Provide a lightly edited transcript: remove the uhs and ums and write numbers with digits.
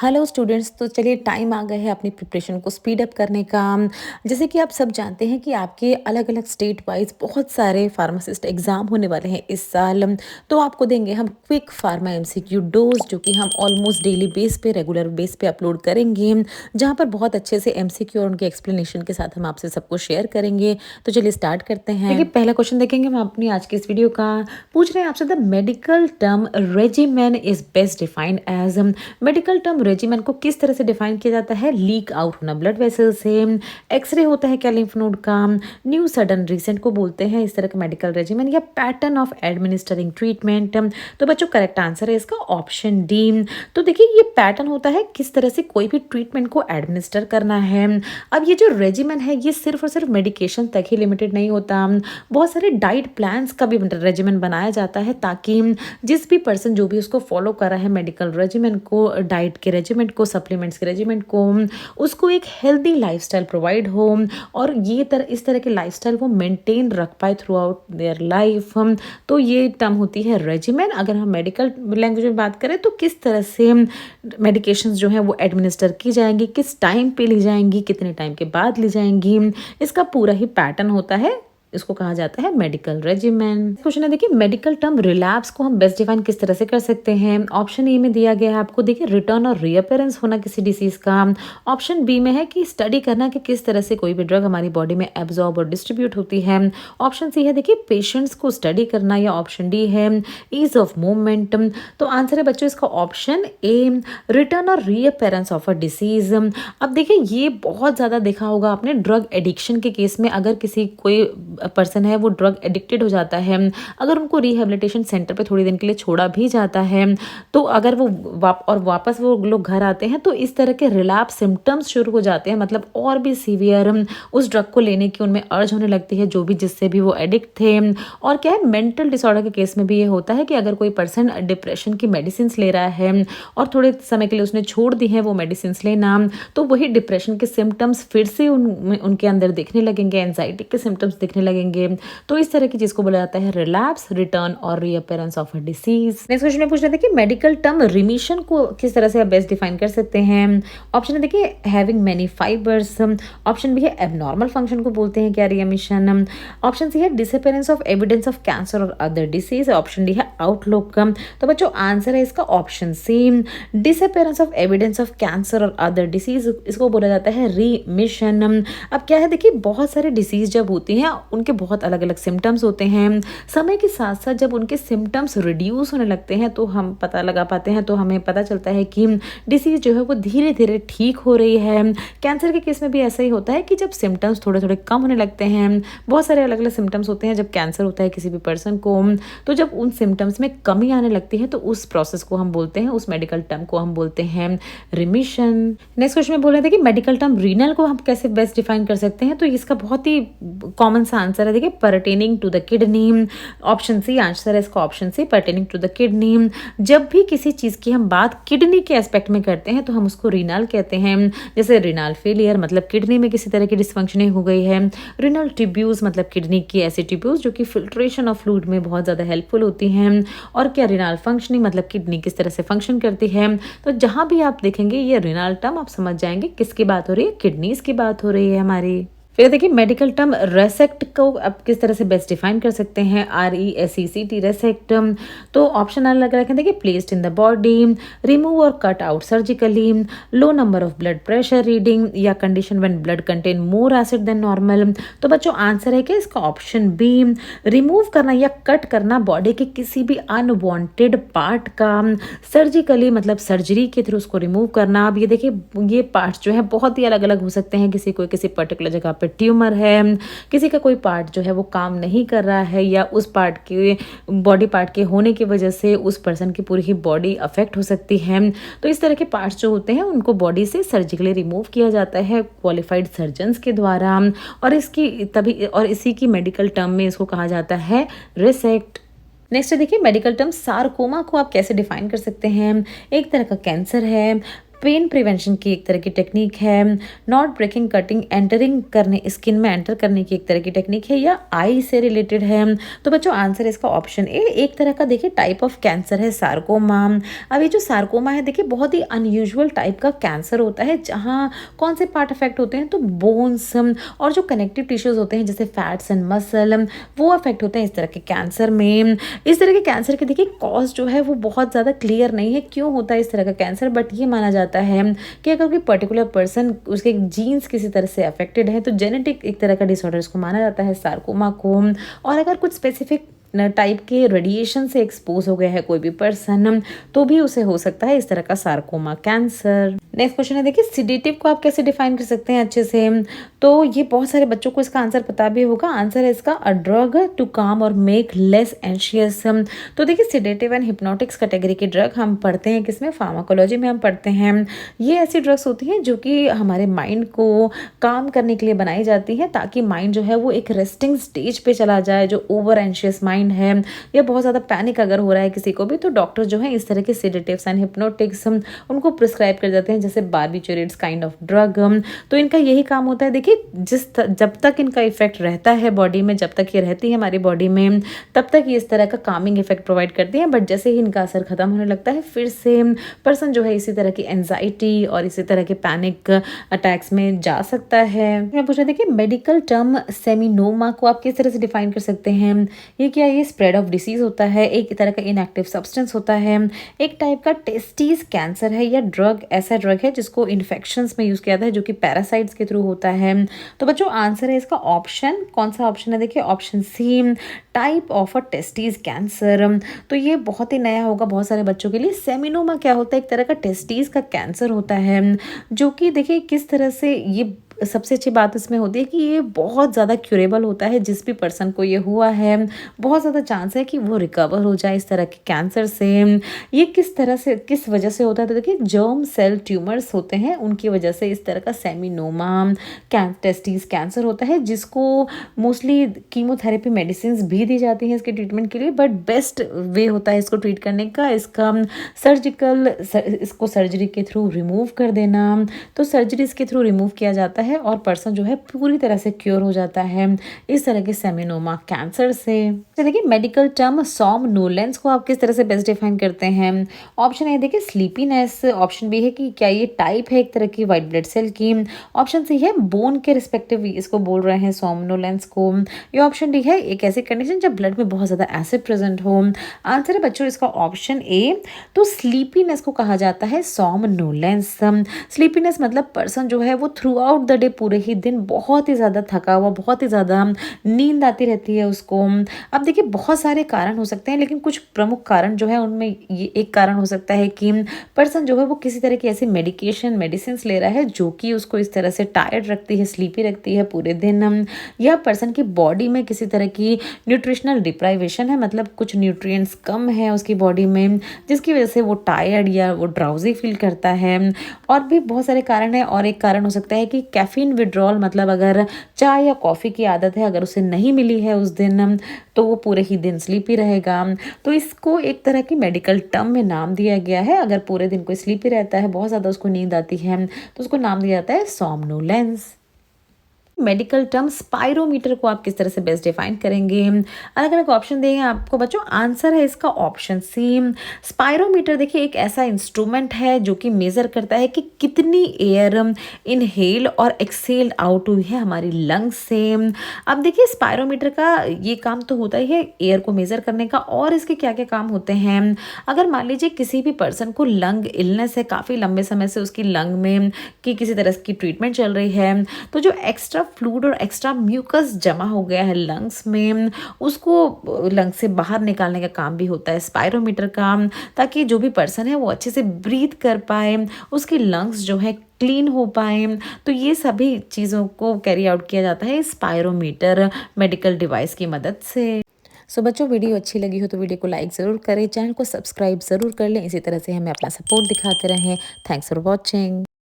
Hello students, तो चलिए time आ गया है अपनी प्रिपरेशन को स्पीड अप करने का। जैसे कि आप सब जानते हैं कि आपके अलग अलग स्टेट वाइज बहुत सारे फार्मासिस्ट एग्ज़ाम होने वाले हैं इस साल। तो आपको देंगे हम क्विक फार्मा एमसीक्यू डोज, जो कि हम ऑलमोस्ट डेली बेस पे रेगुलर बेस पे अपलोड करेंगे, जहां पर बहुत अच्छे से एमसीक्यू और उनके एक्सप्लेनेशन के साथ हम आपसे सबको शेयर करेंगे। तो चलिए स्टार्ट करते हैं। देखिए, पहला क्वेश्चन देखेंगे हम अपनी आज की इस वीडियो का। पूछ रहे हैं आपसे, the medical term regimen is best defined as. Medical term regimen को किस तरह से डिफाइन किया जाता है? लीक आउट होना ब्लड वेसल से, एक्सरे होता है क्या लिम्फ नोड का, न्यू सडन रिसेंट को बोलते हैं इस तरह का मेडिकल रेजिमेन, या पैटर्न ऑफ एडमिनिस्टरिंग ट्रीटमेंट। तो बच्चों, करेक्ट आंसर है इसका ऑप्शन डी। तो देखिए, ये पैटर्न होता है किस तरह से कोई भी ट्रीटमेंट को एडमिनिस्टर करना है। अब ये जो रेजिमेन है ये सिर्फ और सिर्फ मेडिकेशन तक ही लिमिटेड नहीं होता, बहुत सारे डाइट प्लान्स का भी रेजिमेन बनाया जाता है, ताकि जिस भी पर्सन जो भी उसको फॉलो कर रहा है मेडिकल रेजिमेन को, डाइट के रेजिमेंट को, सप्लीमेंट्स के रेजिमेंट को, उसको एक हेल्दी लाइफस्टाइल प्रोवाइड हो और ये इस तरह के लाइफस्टाइल वो मेंटेन रख पाए थ्रू आउट देयर लाइफ। तो ये टर्म होती है रेजिमेन। अगर हम मेडिकल लैंग्वेज में बात करें तो किस तरह से मेडिकेशंस जो हैं वो एडमिनिस्टर की जाएंगी, किस टाइम पे ली जाएंगी, कितने टाइम के बाद ली जाएंगी, इसका पूरा ही पैटर्न होता है, इसको कहा जाता है मेडिकल रेजिमेन। क्वेश्चन है, देखिए, मेडिकल टर्म रिलैप्स को हम बेस्ट डिफाइन किस तरह से कर सकते हैं? ऑप्शन ए में दिया गया है आपको, देखिए, रिटर्न और रीअपेरेंस होना किसी डिसीज का। ऑप्शन बी में है कि स्टडी करना कि किस तरह से कोई भी ड्रग हमारी बॉडी में एब्जॉर्ब और डिस्ट्रीब्यूट होती है। ऑप्शन सी है, देखिए, पेशेंट्स को स्टडी करना, या ऑप्शन डी है ईज ऑफ मूवमेंट। तो आंसर है बच्चों इसका ऑप्शन ए, रिटर्न और रीअपेरेंस ऑफ अ डिसीज। अब देखिए, ये बहुत ज्यादा देखा होगा आपने ड्रग एडिक्शन के केस में। अगर किसी कोई पर्सन है वो ड्रग एडिक्टेड हो जाता है, अगर उनको रिहेबिलिटेशन सेंटर पे थोड़ी दिन के लिए छोड़ा भी जाता है, तो अगर वो वापस वो लोग घर आते हैं तो इस तरह के रिलैप्स सिम्टम्स शुरू हो जाते हैं, मतलब और भी सीवियर उस ड्रग को लेने की उनमें अर्ज होने लगती है, जो भी जिससे भी वो एडिक्ट थे। और क्या है, मेंटल डिसऑर्डर के केस में भी ये होता है कि अगर कोई पर्सन डिप्रेशन की मेडिसिन ले रहा है और थोड़े समय के लिए उसने छोड़ दी है वो मेडिसिन लेना, तो वही डिप्रेशन के सिम्टम्स फिर से उनके अंदर दिखने लगेंगे, एंजाइटी के सिम्टम्स दिखने लगेंगे। तो इस तरह की चीज को बोला जाता है रिलैप्स, रिटर्न और reappearance of a disease. Next question में पूछ रहे थे कि मेडिकल टर्म रिमिशन को किस तरह से आप बेस्ट डिफाइन कर सकते हैं? ऑप्शन है, देखिए, having many fibres. Option B है एबनॉर्मल फंक्शन को बोलते हैं क्या रिमिशन। ऑप्शन सी है disappearance of evidence of cancer और अदर डिसीज। ऑप्शन डी है आउटलुक। तो बच्चों, आंसर है इसका option C, disappearance of evidence of cancer और अदर डिसीज, इसको बोला जाता है रिमिशन। अब क्या है, देखिए, बहुत सारे डिसीज जब होती हैं उनके बहुत अलग अलग सिम्टम्स होते हैं। समय के साथ साथ जब उनके सिम्टम्स रिड्यूस होने लगते हैं तो हम पता लगा पाते हैं, तो हमें पता चलता है कि डिसीज जो है वो धीरे धीरे ठीक हो रही है। कैंसर के केस में भी ऐसा ही होता है कि जब सिम्टम्स थोड़े थोड़े कम होने लगते हैं, बहुत सारे अलग अलग सिम्टम्स होते हैं जब कैंसर होता है किसी भी पर्सन को, तो जब उन सिम्टम्स में कमी आने लगती है तो उस प्रोसेस को हम बोलते हैं, उस मेडिकल टर्म को हम बोलते हैं रिमिशन। नेक्स्ट क्वेश्चन में बोल रहे थे कि मेडिकल टर्म रीनल को हम कैसे बेस्ट डिफाइन कर सकते हैं? तो इसका बहुत ही कॉमन सा आंसर है, देखिए, pertaining to the kidney. Option C answer है इसका, option C, pertaining to the kidney. जब भी किसी चीज की हम बात किडनी के एस्पेक्ट में करते हैं तो हम उसको रीनल कहते हैं। जैसे रीनल फेलियर मतलब किडनी में किसी तरह की डिसफंक्शनिंग हो गई है। रीनल ट्यूब्यूल्स मतलब किडनी की ऐसी ट्यूब्यूल्स जो कि फिल्ट्रेशन ऑफ फ्लूइड में बहुत ज्यादा हेल्पफुल होती हैं। और क्या, रीनल फंक्शनिंग मतलब किडनी किस तरह से फंक्शन करती है। तो जहां भी आप देखेंगे ये रीनल टर्म, आप समझ जाएंगे किसकी बात हो रही है, किडनीज की बात हो रही है हमारी। फिर देखिए, मेडिकल टर्म रेसेक्ट को आप किस तरह से बेस्ट डिफाइन कर सकते हैं? RESECT, रेसेक्ट। तो ऑप्शन अलग अलग है, देखिए, placed in the body, remove और cut out surgically, low number of blood pressure reading, या condition when blood contain more acid than normal. तो बच्चों, आंसर है कि इसका ऑप्शन बी, रिमूव करना या कट करना बॉडी के किसी भी अनवांटेड पार्ट का सर्जिकली, मतलब सर्जरी के थ्रू उसको रिमूव करना। अब ये देखिए, ये पार्ट्स जो है बहुत ही अलग अलग हो सकते हैं, किसी पर्टिकुलर जगह पे ट्यूमर है, किसी का कोई पार्ट जो है वो काम नहीं कर रहा है, या उस पार्ट के बॉडी पार्ट के होने की वजह से उस पर्सन की पूरी ही बॉडी अफेक्ट हो सकती है। तो इस तरह के पार्ट्स जो होते हैं उनको बॉडी से सर्जिकली रिमूव किया जाता है क्वालिफाइड सर्जन्स के द्वारा, और इसी की मेडिकल टर्म में इसको कहा जाता है रेसेक्ट। नेक्स्ट देखिए, मेडिकल टर्म सारकोमा को आप कैसे डिफाइन कर सकते हैं? एक तरह का कैंसर है, पेन प्रिवेंशन की एक तरह की टेक्निक है, नॉट ब्रेकिंग कटिंग एंटरिंग करने स्किन में एंटर करने की एक तरह की टेक्निक है, या आई से रिलेटेड है। तो बच्चों आंसर इसका ऑप्शन ए एक तरह का देखिए टाइप ऑफ कैंसर है, सार्कोमा। अब ये जो सार्कोमा है देखिए बहुत ही अनयूजुअल टाइप का कैंसर होता है, जहाँ कौन से पार्ट अफेक्ट होते हैं तो बोन्स और जो कनेक्टिव टिश्यूज होते हैं जैसे फैट्स एंड मसल वो अफेक्ट होते हैं इस तरह के कैंसर में। इस तरह के कैंसर के देखिए कॉज जो है वो बहुत ज़्यादा क्लियर नहीं है क्यों होता है इस तरह का कैंसर, बट ये माना जाता है कि अगर कोई पर्टिकुलर पर्सन उसके जीन्स किसी तरह से अफेक्टेड है तो जेनेटिक एक तरह का डिसऑर्डर इसको माना जाता है सार्कोमा को। और अगर कुछ स्पेसिफिक टाइप के रेडिएशन से एक्सपोज हो गया है कोई भी पर्सन तो भी उसे हो सकता है इस तरह का सार्कोमा कैंसर। नेक्स्ट क्वेश्चन है देखिए सिडेटिव को आप कैसे डिफाइन कर सकते हैं अच्छे से, तो ये बहुत सारे बच्चों को इसका आंसर पता भी होगा। आंसर है इसका अ ड्रग टू काम और मेक लेस एंशियस। तो देखिए सिडेटिव एंड हिप्नोटिक्स कैटेगरी की ड्रग हम पढ़ते हैं किसमें, फार्माकोलॉजी में हम पढ़ते हैं। ये ऐसी ड्रग्स होती हैं जो कि हमारे माइंड को काम करने के लिए बनाई जाती हैं ताकि माइंड जो है वो एक रेस्टिंग स्टेज पे चला जाए। जो ओवर एंशियस माइंड है या बहुत ज़्यादा पैनिक अगर हो रहा है किसी को भी तो डॉक्टर जो है इस तरह के सिडेटिव्स एंड हिप्नोटिक्स उनको प्रिस्क्राइब कर देते हैं जैसे बार्बिचुरेट्स काइंड ऑफ ड्रग। तो इनका यही काम होता है देखिए जब तक इनका इफेक्ट रहता है बॉडी में, जब तक ये रहती है हमारी बॉडी में तब तक ये इस तरह का कामिंग इफेक्ट प्रोवाइड करती है, बट जैसे ही इनका असर खत्म होने लगता है फिर से पर्सन जो है इसी तरह की एंजाइटी और इसी तरह के पैनिक अटैक्स में जा सकता है। मैं पूछ रहा देखिए मेडिकल टर्म सेमिनोमा को आप किस तरह से डिफाइन कर सकते हैं। ये क्या, ये स्प्रेड ऑफ डिसीज होता है, एक तरह का इनएक्टिव सब्सटेंस होता है, एक टाइप का टेस्टिस कैंसर है, या ड्रग ऐसा ड्रग है जिसको इन्फेक्शंस में यूज किया जाता है जो कि पैरासाइट्स के थ्रू होता है। तो बच्चों आंसर है इसका ऑप्शन, कौन सा ऑप्शन है देखिए option C, type of a testis cancer. तो ये बहुत ही नया होगा बहुत सारे बच्चों के लिए। सेमिनोमा क्या होता है, एक तरह का टेस्टिस का कैंसर होता है जो कि देखिए किस तरह से ये सबसे अच्छी बात इसमें होती है कि ये बहुत ज़्यादा क्यूरेबल होता है। जिस भी पर्सन को ये हुआ है बहुत ज़्यादा चांस है कि वो रिकवर हो जाए इस तरह के कैंसर से। ये किस तरह से किस वजह से होता है तो देखिए जर्म सेल ट्यूमर्स होते हैं उनकी वजह से इस तरह का सेमिनोमा टेस्टिस कैंसर होता है, जिसको मोस्टली कीमोथेरेपी मेडिसिन भी दी जाती हैं इसके ट्रीटमेंट के लिए, बट बेस्ट वे होता है इसको ट्रीट करने का इसका इसको सर्जरी के थ्रू रिमूव कर देना। तो सर्जरी इसके थ्रू रिमूव किया जाता है और पर्सन जो है पूरी तरह से क्योर हो जाता है इस तरह के सेमिनोमा कैंसर से। तो देखिए मेडिकल टर्म सोमनोलेंस को आप किस तरह से बेस्ट डिफाइन करते हैं। ऑप्शन ए देखिए स्लीपीनेस, ऑप्शन बी है कि क्या ये टाइप है एक तरह की वाइट ब्लड सेल की, ऑप्शन सी है बोन के रिस्पेक्टिव इसको बोल रहे हैं सोमनोलेंस को, या ऑप्शन डी है एक ऐसी कंडीशन जब ब्लड में बहुत ज़्यादा एसिड प्रेजेंट हो। आंसर है बच्चों इसका ऑप्शन ए। तो स्लीपीनेस को कहा जाता है सोमनोलेंस। स्लीपीनेस मतलब पर्सन जो है वो थ्रू आउट द डे पूरे ही दिन बहुत ही ज़्यादा थका हुआ, बहुत ही ज़्यादा नींद आती रहती है उसको। अब देखिए बहुत सारे कारण हो सकते हैं लेकिन कुछ प्रमुख कारण जो है उनमें ये एक कारण हो सकता है कि पर्सन जो है वो किसी तरह की ऐसी मेडिसिन ले रहा है जो कि उसको इस तरह से टायर्ड रखती है, स्लीपी रखती है पूरे दिन, या पर्सन की बॉडी में किसी तरह की न्यूट्रिशनल डिप्राइवेशन है, मतलब कुछ न्यूट्रिएंट्स कम है उसकी बॉडी में जिसकी वजह से वो टायर्ड या वो ड्राउजी फील करता है। और भी बहुत सारे कारण है, और एक कारण हो सकता है कि कैफीन विड्रॉल, मतलब अगर चाय या कॉफ़ी की आदत है अगर उसे नहीं मिली है उस दिन तो वो पूरे ही दिन स्लीपी रहेगा। तो इसको एक तरह की मेडिकल टर्म में नाम दिया गया है। अगर पूरे दिन कोई स्लीपी रहता है, बहुत ज़्यादा उसको नींद आती है तो उसको नाम दिया जाता है सोमनोलेंस। मेडिकल टर्म स्पायरोमीटर को आप किस तरह से बेस्ट डिफाइन करेंगे। अलग अलग ऑप्शन दिए हैं आपको बच्चों, आंसर है इसका ऑप्शन सी। स्पायरोमीटर देखिए एक ऐसा इंस्ट्रूमेंट है जो कि मेजर करता है कि कितनी एयर इनहेल और एक्सेल आउट हुई है हमारी लंग्स से। अब देखिए स्पायरोमीटर का ये काम तो होता ही है एयर को मेजर करने का, और इसके क्या क्या काम होते हैं। अगर मान लीजिए किसी भी पर्सन को लंग इलनेस है, काफ़ी लंबे समय से उसकी लंग में कि किसी तरह की ट्रीटमेंट चल रही है, तो जो एक्स्ट्रा फ्लूइड और एक्स्ट्रा म्यूकस जमा हो गया है लंग्स में उसको लंग्स से बाहर निकालने का काम भी होता है स्पायरोमीटर का, ताकि जो भी पर्सन है वो अच्छे से ब्रीथ कर पाए, उसकी लंग्स जो है क्लीन हो पाए। तो ये सभी चीज़ों को कैरी आउट किया जाता है स्पायरोमीटर मेडिकल डिवाइस की मदद से। सो बच्चों वीडियो अच्छी लगी हो तो वीडियो को लाइक ज़रूर करें, चैनल को सब्सक्राइब ज़रूर कर लें, इसी तरह से हमें अपना सपोर्ट दिखाते रहें। Thanks for watching.